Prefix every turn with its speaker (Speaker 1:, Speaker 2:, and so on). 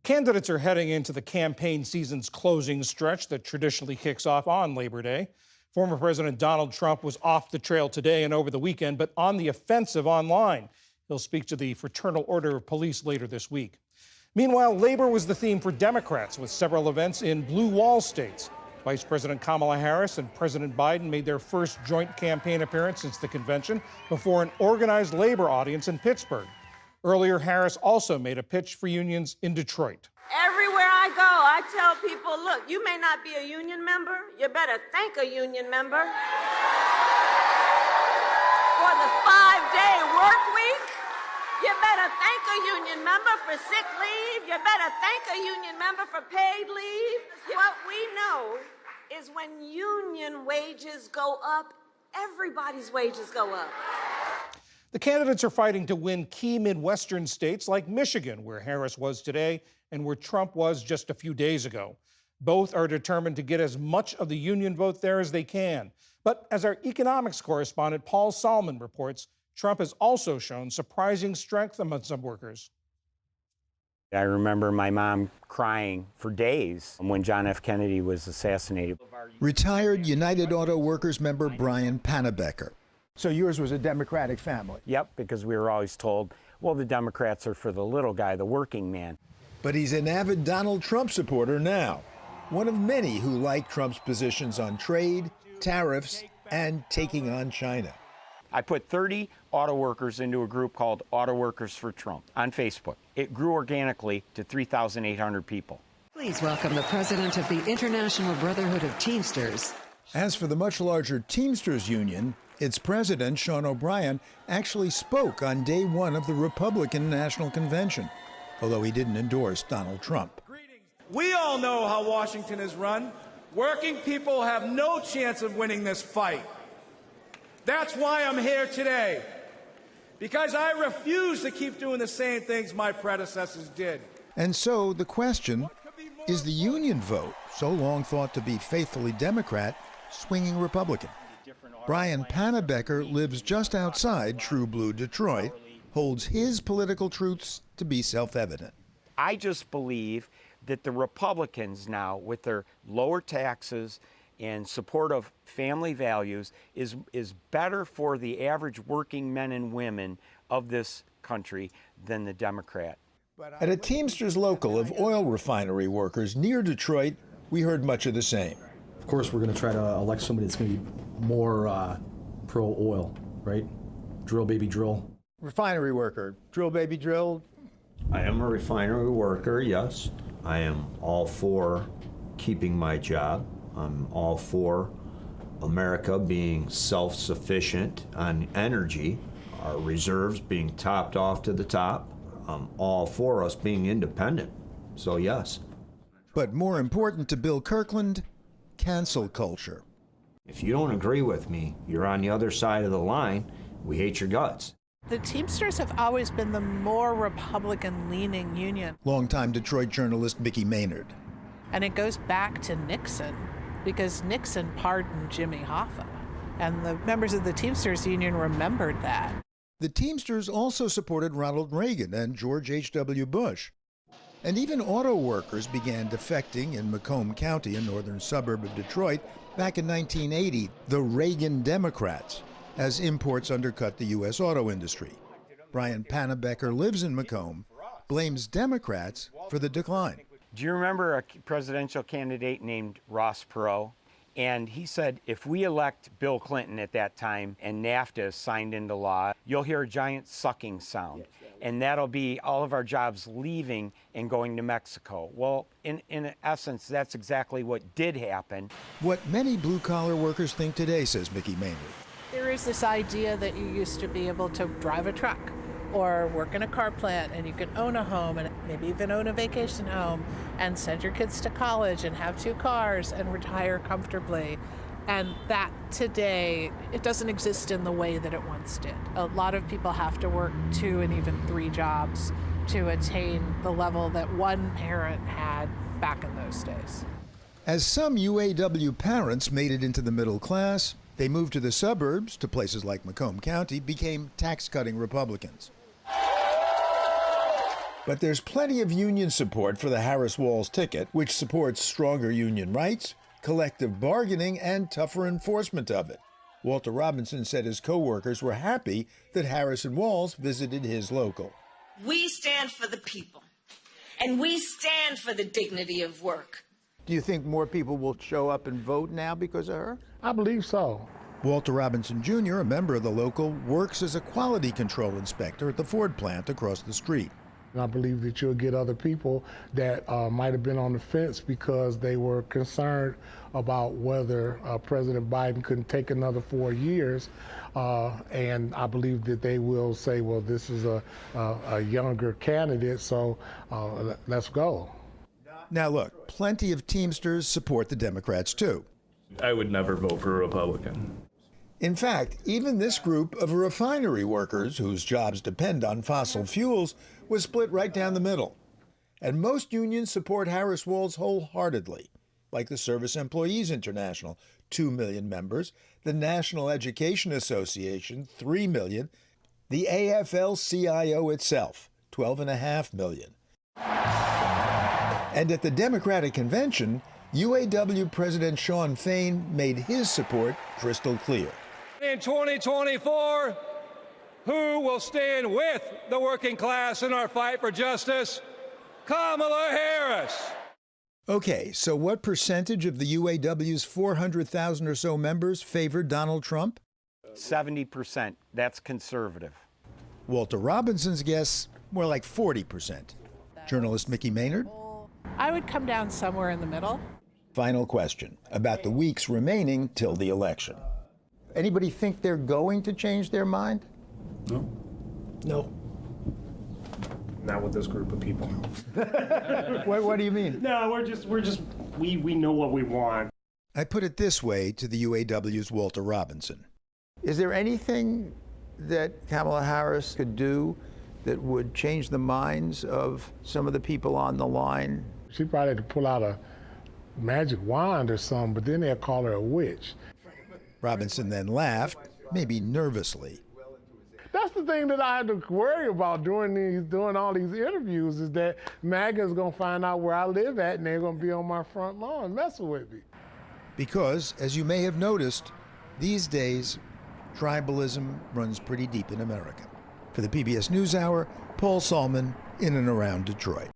Speaker 1: Candidates are heading into the campaign season's closing stretch that traditionally kicks off on Labor Day. Former President Donald Trump was off the trail today and over the weekend, but on the offensive online. He'll speak to the Fraternal Order of Police later this week. Meanwhile, labor was the theme for Democrats, with several events in blue wall states. Vice President Kamala Harris and President Biden made their first joint campaign appearance since the convention before an organized labor audience in Pittsburgh. Earlier, Harris also made a pitch for unions in Detroit.
Speaker 2: Everywhere I go, I tell people, look, you may not be a union member. You better thank a union member for the 5-day work week. You better thank a union member for sick leave. You better thank a union member for paid leave. What we know is when union wages go up, everybody's wages go up.
Speaker 1: The candidates are fighting to win key Midwestern states like Michigan, where Harris was today and where Trump was just a few days ago. Both are determined to get as much of the union vote there as they can. But as our economics correspondent Paul Solman reports, Trump has also shown surprising strength among some workers.
Speaker 3: I remember my mom crying for days when John F. Kennedy was assassinated.
Speaker 4: Retired United Auto Workers member Brian Panabecker.
Speaker 5: So yours was a Democratic family?
Speaker 3: Yep, because we were always told, well, the Democrats are for the little guy, the working man.
Speaker 4: But he's an avid Donald Trump supporter now, one of many who like Trump's positions on trade, tariffs, and taking on China.
Speaker 3: I put 30 auto workers into a group called Auto Workers for Trump on Facebook. It grew organically to 3,800 people.
Speaker 6: Please welcome the president of the International Brotherhood of Teamsters.
Speaker 4: As for the much larger Teamsters Union, its president, Sean O'Brien, actually spoke on day one of the Republican National Convention, although he didn't endorse Donald Trump.
Speaker 7: We all know how Washington is run. Working people have no chance of winning this fight. That's why I'm here today, because I refuse to keep doing the same things my predecessors did.
Speaker 4: And so the question, is the union vote, so long thought to be faithfully Democrat, swinging Republican? Brian Panabecker lives just outside True Blue Detroit, holds his political truths to be self-evident.
Speaker 3: I just believe that the Republicans now, with their lower taxes and support of family values, is better for the average working men and women of this country than the Democrat.
Speaker 4: At a Teamsters local of oil refinery workers near Detroit, we heard much of the same.
Speaker 8: Of course, we're going to try to elect somebody that's going to be more pro-oil, right? Drill, baby, drill.
Speaker 5: Refinery worker, drill, baby, drill.
Speaker 9: I am a refinery worker, yes. I am all for keeping my job. I'm all for America being self-sufficient on energy, our reserves being topped off to the top. I'm all for us being independent, so yes.
Speaker 4: But more important to Bill Kirkland, cancel culture.
Speaker 9: If you don't agree with me, you're on the other side of the line. We hate your guts.
Speaker 10: The Teamsters have always been the more Republican-leaning union.
Speaker 4: Longtime Detroit journalist Mickey Maynard.
Speaker 10: And it goes back to Nixon, because Nixon pardoned Jimmy Hoffa. And the members of the Teamsters union remembered that.
Speaker 4: The Teamsters also supported Ronald Reagan and George H.W. Bush. And even auto workers began defecting in Macomb County, a northern suburb of Detroit, back in 1980, the Reagan Democrats, as imports undercut the U.S. auto industry. Brian Panabecker lives in Macomb, blames Democrats for the decline.
Speaker 3: Do you remember a presidential candidate named Ross Perot? And he said, if we elect Bill Clinton at that time and NAFTA is signed into law, you'll hear a giant sucking sound. And that'll be all of our jobs leaving and going to Mexico. Well, in essence, that's exactly what did happen.
Speaker 4: What many blue-collar workers think today, says Mickey Maynard.
Speaker 10: There is this idea that you used to be able to drive a truck or work in a car plant, and you could own a home and maybe even own a vacation home and send your kids to college and have 2 cars and retire comfortably. And that today, it doesn't exist in the way that it once did. A lot of people have to work 2 and even 3 jobs to attain the level that one parent had back in those days.
Speaker 4: As some UAW parents made it into the middle class, they moved to the suburbs, to places like Macomb County, became tax-cutting Republicans. But there's plenty of union support for the Harris-Walz ticket, which supports stronger union rights, collective bargaining, and tougher enforcement of it. Walter Robinson said his co-workers were happy that Harris and Walz visited his local.
Speaker 2: We stand for the people, and we stand for the dignity of work.
Speaker 5: Do you think more people will show up and vote now because of her?
Speaker 11: I believe so.
Speaker 4: Walter Robinson Jr., a member of the local, works as a quality control inspector at the Ford plant across the street.
Speaker 11: And I believe that you'll get other people that might have been on the fence because they were concerned about whether President Biden couldn't take another 4 years. And I believe that they will say, well, this is a younger candidate, so let's go.
Speaker 4: Now look, plenty of Teamsters support the Democrats too.
Speaker 12: I would never vote for a Republican.
Speaker 4: In fact, even this group of refinery workers whose jobs depend on fossil fuels was split right down the middle. And most unions support Harris-Walz wholeheartedly, like the Service Employees International, 2 million members, the National Education Association, 3 million, the AFL-CIO itself, 12.5 million. And at the Democratic Convention, UAW President Shawn Fain made his support crystal clear.
Speaker 7: In 2024, who will stand with the working class in our fight for justice? Kamala Harris.
Speaker 4: Okay, so what percentage of the UAW's 400,000 or so members favored Donald Trump?
Speaker 3: 70%. That's conservative.
Speaker 4: Walter Robinson's guess, more like 40%. Journalist Mickey Maynard?
Speaker 10: I would come down somewhere in the middle.
Speaker 4: Final question about the weeks remaining till the election.
Speaker 5: Anybody think they're going to change their mind?
Speaker 12: No.
Speaker 8: No. Not with this group of people.
Speaker 5: What do you mean?
Speaker 8: No, we know what we want.
Speaker 4: I put it this way to the UAW's Walter Robinson.
Speaker 5: Is there anything that Kamala Harris could do that would change the minds of some of the people on the line?
Speaker 11: She probably had to pull out a magic wand or something, but then they'll call her a witch.
Speaker 4: Robinson then laughed, maybe nervously.
Speaker 11: That's the thing that I had to worry about doing all these interviews is that MAGA's gonna find out where I live at and they're gonna be on my front lawn messing with me.
Speaker 4: Because, as you may have noticed, these days, tribalism runs pretty deep in America. For the PBS NewsHour, Paul Salman in and around Detroit.